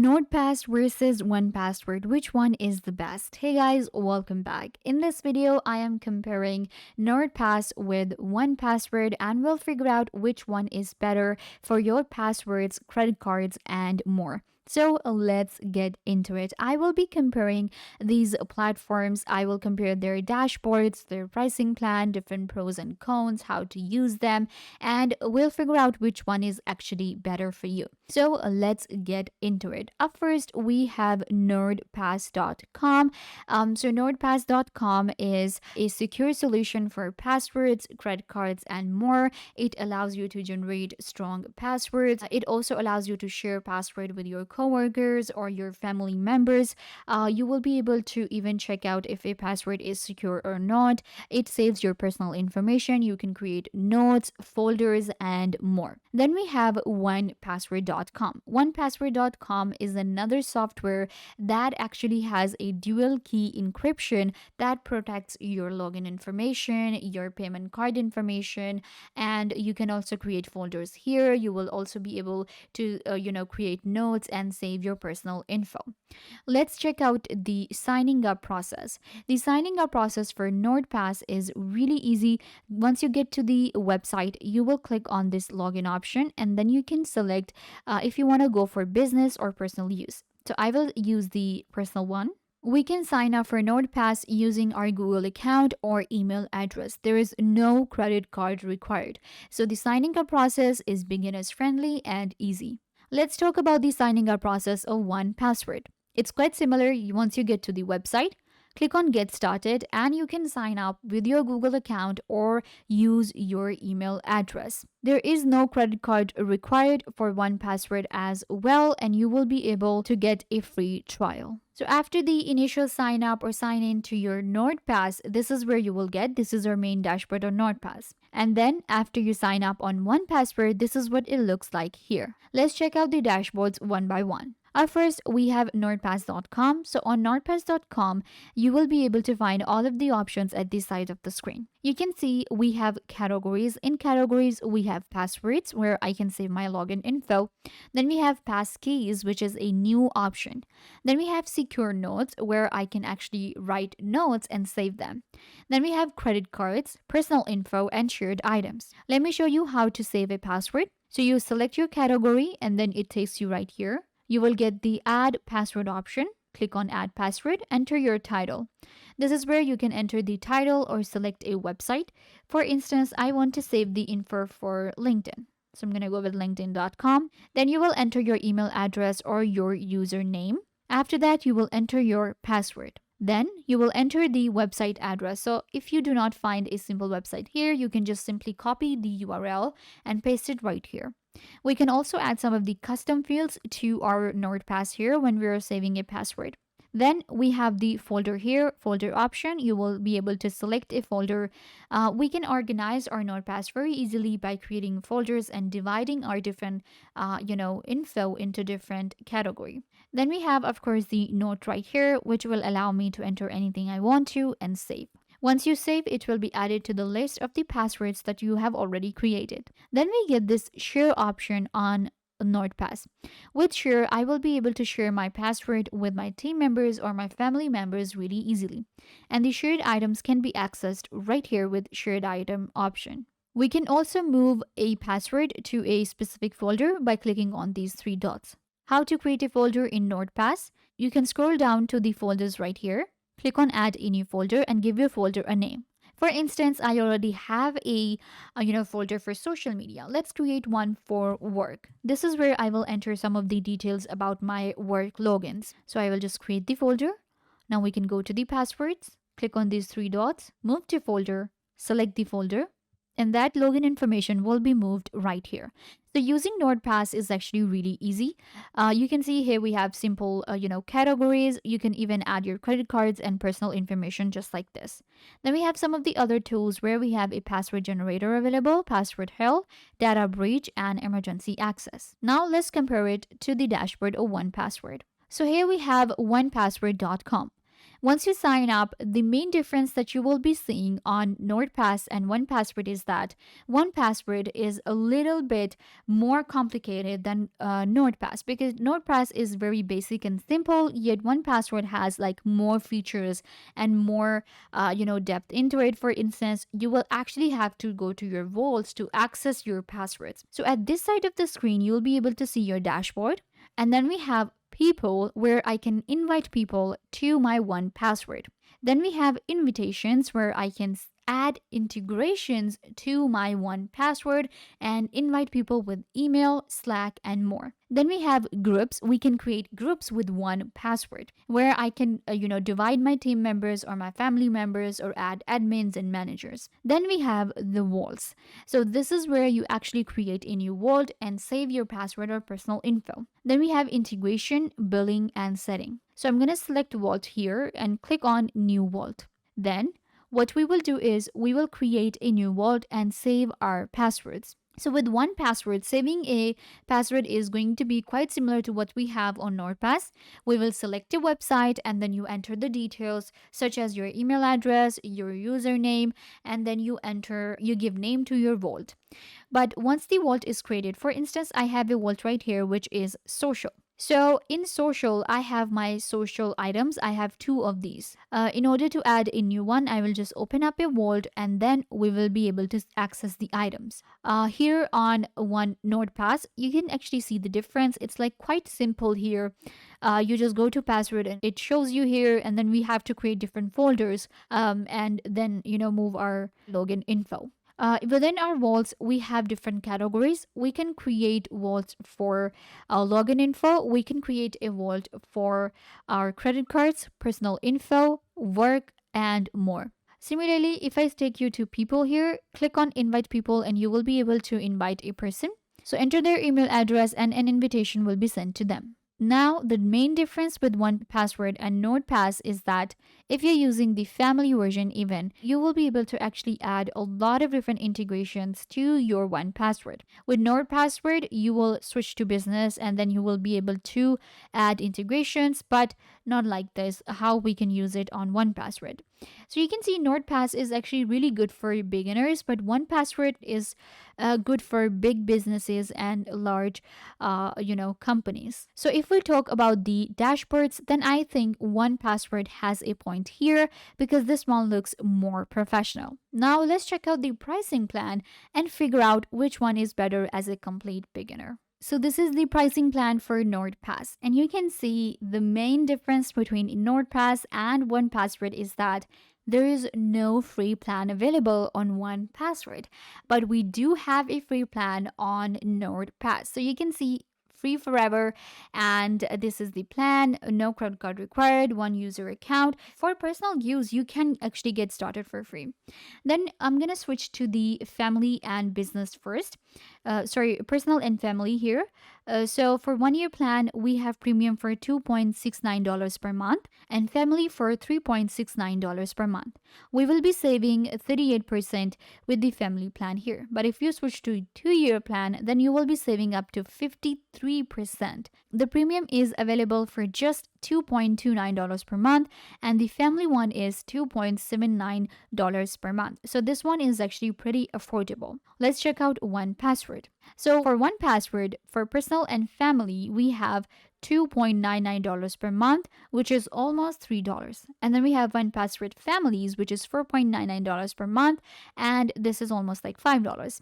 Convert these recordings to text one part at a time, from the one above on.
NordPass versus 1Password. Which one is the best? Hey guys, welcome back. In this video, I am comparing NordPass with 1Password and we'll figure out which one is better for your passwords, credit cards, and more. So let's get into it. I will be comparing these platforms. I will compare their dashboards, their pricing plan, different pros and cons, how to use them, and we'll figure out which one is actually better for you. So let's get into it. Up first, we have NordPass.com. So NordPass.com is a secure solution for passwords, credit cards, and more. It allows you to generate strong passwords. It also allows you to share password with your coworkers or your family members. You will be able to even check out if a password is secure or not. It saves your personal information. You can create notes, folders, and more. Then we have 1Password.com. 1Password.com is another software that actually has a dual key encryption that protects your login information, your payment card information, and you can also create folders here. You will also be able to create notes and save your personal info. Let's check out the signing up process. The signing up process for NordPass is really easy. Once you get to the website, you will click on this login option and then you can select if you want to go for business or personal use. So I will use the personal one. We can sign up for NordPass using our Google account or email address. There is no credit card required. So the signing up process is beginners friendly and easy. Let's talk about the signing up process of 1Password. It's quite similar. Once you get to the website, click on Get Started and you can sign up with your Google account or use your email address. There is no credit card required for 1Password as well, and you will be able to get a free trial. So after the initial sign up or sign in to your NordPass, this is where you will get. This is our main dashboard on NordPass. And then after you sign up on 1Password, this is what it looks like here. Let's check out the dashboards one by one. First, we have NordPass.com. So on NordPass.com, you will be able to find all of the options at the side of the screen. You can see we have categories. In categories, we have passwords where I can save my login info. Then we have passkeys, which is a new option. Then we have secure notes where I can actually write notes and save them. Then we have credit cards, personal info, and shared items. Let me show you how to save a password. So you select your category and then it takes you right here. You will get the Add Password option. Click on Add Password, enter your title. This is where you can enter the title or select a website. For instance, I want to save the info for LinkedIn. So I'm going to go with linkedin.com. Then you will enter your email address or your username. After that, you will enter your password. Then you will enter the website address. So if you do not find a simple website here, you can just simply copy the URL and paste it right here. We can also add some of the custom fields to our NordPass here when we are saving a password. Then we have the folder here, folder option. You will be able to select a folder. We can organize our NordPass very easily by creating folders and dividing our different, info into different category. Then we have, of course, the note right here, which will allow me to enter anything I want to and save. Once you save, it will be added to the list of the passwords that you have already created. Then we get this share option on NordPass. With share, I will be able to share my password with my team members or my family members really easily. And the shared items can be accessed right here with shared item option. We can also move a password to a specific folder by clicking on these three dots. How to create a folder in NordPass? You can scroll down to the folders right here. Click on Add a new folder and give your folder a name. For instance, I already have a folder for social media. Let's create one for work. This is where I will enter some of the details about my work logins. So I will just create the folder. Now we can go to the passwords, click on these three dots, move to folder, select the folder, and that login information will be moved right here. So using NordPass is actually really easy. You can see here we have simple, categories. You can even add your credit cards and personal information just like this. Then we have some of the other tools where we have a password generator available, password hell, data breach, and emergency access. Now let's compare it to the dashboard of 1Password. So here we have 1Password.com. Once you sign up, the main difference that you will be seeing on NordPass and 1Password is that 1Password is a little bit more complicated than NordPass, because NordPass is very basic and simple, yet 1Password has like more features and more depth into it. For instance, you will actually have to go to your vaults to access your passwords. So at this side of the screen, you'll be able to see your dashboard, and then we have people where I can invite people to my 1Password. Then we have invitations where I can add integrations to my 1Password and invite people with email, Slack, and more. Then we have groups. We can create groups with 1Password where I can, divide my team members or my family members or add admins and managers. Then we have the vaults. So this is where you actually create a new vault and save your password or personal info. Then we have integration, billing, and setting. So I'm going to select vault here and click on new vault. Then what we will do is we will create a new vault and save our passwords. So with 1Password, saving a password is going to be quite similar to what we have on NordPass. We will select a website and then you enter the details such as your email address, your username, and then you give name to your vault. But once the vault is created, for instance, I have a vault right here which is social. So in social, I have my social items. I have two of these. In order to add a new one, I will just open up a vault and then we will be able to access the items. Here on one NordPass, you can actually see the difference. It's like quite simple here. You just go to password and it shows you here, and then we have to create different folders and then move our login info. Within our vaults, we have different categories. We can create vaults for our login info. We can create a vault for our credit cards, personal info, work, and more. Similarly, if I take you to people here, click on invite people and you will be able to invite a person. So enter their email address and an invitation will be sent to them. Now, the main difference with 1Password and NordPass is that if you're using the family version even, you will be able to actually add a lot of different integrations to your 1Password. With NordPassword, you will switch to business and then you will be able to add integrations, but not like this, how we can use it on 1Password. So you can see NordPass is actually really good for beginners, but 1Password is good for big businesses and large, companies. So if we talk about the dashboards, then I think 1Password has a point here because this one looks more professional. Now let's check out the pricing plan and figure out which one is better as a complete beginner. So this is the pricing plan for NordPass, and you can see the main difference between NordPass and 1Password is that there is no free plan available on 1Password, but we do have a free plan on NordPass. So you can see free forever, and this is the plan. No credit card required, one user account. For personal use, you can actually get started for free. Then I'm gonna switch to the family and business first. Personal and family here. So for 1 year plan, we have premium for $2.69 per month and family for $3.69 per month. We will be saving 38% with the family plan here. But if you switch to 2 year plan, then you will be saving up to 53%. The premium is available for just $2.29 per month, and the family one is $2.79 per month. So this one is actually pretty affordable. Let's check out 1Password. So for 1Password, for personal and family, we have $2.99 per month, which is almost $3. And then we have 1Password families, which is $4.99 per month, and this is almost like $5.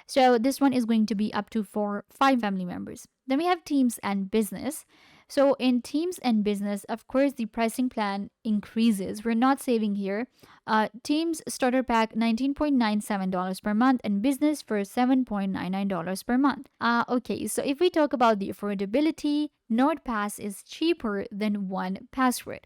So this one is going to be up to for 5 family members. Then we have teams and business. So in teams and business, of course, the pricing plan increases. We're not saving here. Teams starter pack $19.97 per month and business for $7.99 per month. Okay, so if we talk about the affordability, NordPass is cheaper than 1Password.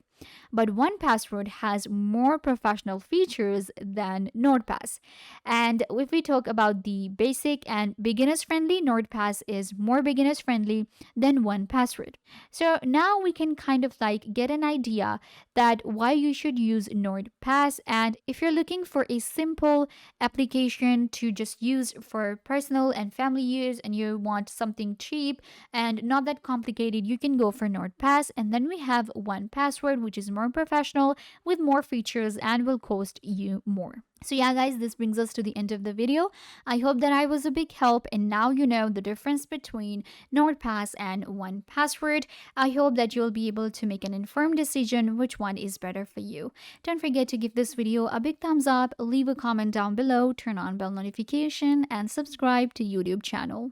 But 1Password has more professional features than NordPass. And if we talk about the basic and beginners friendly, NordPass is more beginners friendly than 1Password. So now we can kind of like get an idea that why you should use NordPass. And if you're looking for a simple application to just use for personal and family use and you want something cheap and not that complicated, you can go for NordPass. And then we have 1Password, which is more professional with more features and will cost you more. So yeah guys, this brings us to the end of the video. I hope that I was a big help and now you know the difference between NordPass and 1Password. I hope that you'll be able to make an informed decision which one is better for you. Don't forget to give this video a big thumbs up, leave a comment down below, turn on bell notification and subscribe to YouTube channel.